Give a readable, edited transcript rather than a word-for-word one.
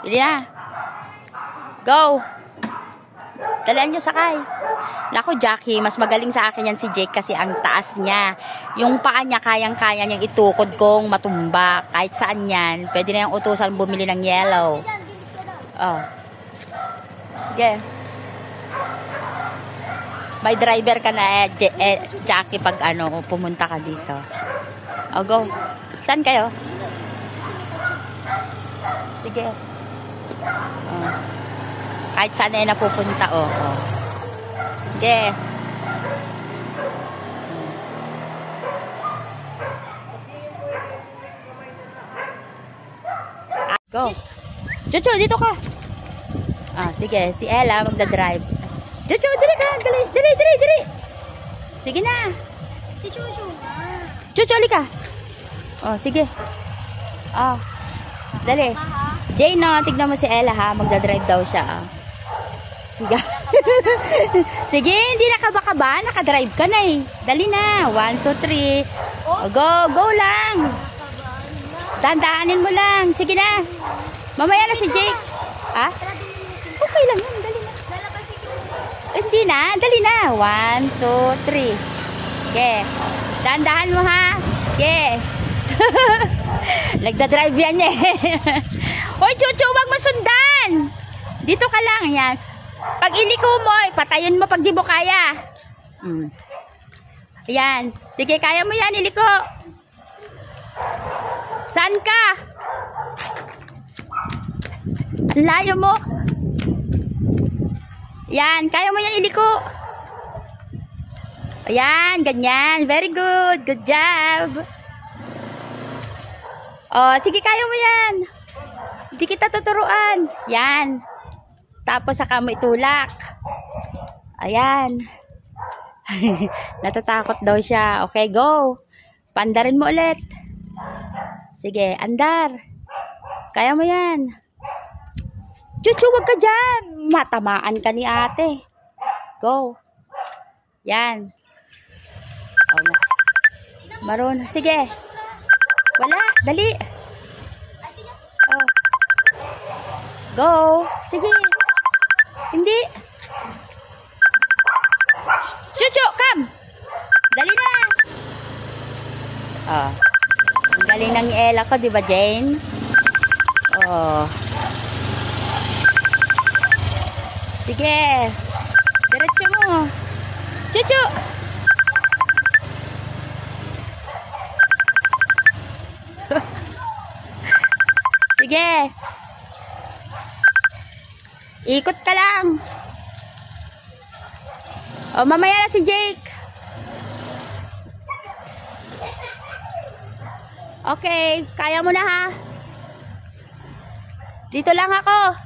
Bili na. Go. Dalan nyo sakay. Naku, Jackie, mas magaling sa akin yan si Jake kasi ang taas niya. Yung paa niya, kayang-kaya niyang itukod kong matumba. Kahit saan yan. Pwede na yung utusan bumili ng yellow. Oh. Okay. May driver ka na Jackie, pag pumunta ka dito. Oh, go. Saan kayo? Sige. Oh. Kahit saan na napupunta, oh. Sige. Go. Chuchu, dito ka. Sige. Si Ella magdadrive. Chuchu, dali ka. Dali. Sige na. Si Chuchu. Chuchu, ali ka. Oh, sige. Dali. Jane, no, tignan mo si Ella, ha. Magdadrive daw siya. Sige. Sige, hindi nakabaka-ba. Nakadrive ka na eh. Dali na. 1, 2, 3. Go lang. Dandahanin mo lang. Sige na. Mamaya na si Jake. Okay lang yan. Dali na. Hindi na. Dali na. 1, 2, 3. Okay. Dandahan mo, ha. Okay. Nagdadrive yan eh. Hoy, Chuchu, wag mo sundan. Dito ka lang. Yan. Pag iliko mo, patayin mo pag di mo kaya. Ayan. Sige, kaya mo yan, iliko. Saan ka? Layo mo. Yan, kaya mo yan, iliko. Ayan, ganyan. Very good. Good job. Oh, sige, kaya mo yan. Hindi kita tuturuan. Yan. Tapos saka mo itulak. Ayan. Natatakot daw siya. Okay, go. Pandarin mo ulit. Sige, andar. Kaya mo yan. Chuchu, wag ka dyan. Matamaan ka ni ate. Go. Yan. Maroon. Sige. Wala. Dali. Go. Sige. Hindi. Chuchu, come. Dali na. Ang galing ng Ella ko, di ba, Jane? Sige. Diretso mo. Chuchu. Sige. Ikot ka lang. Mamaya na si Jake. Okay, kaya mo na, ha. Dito lang ako.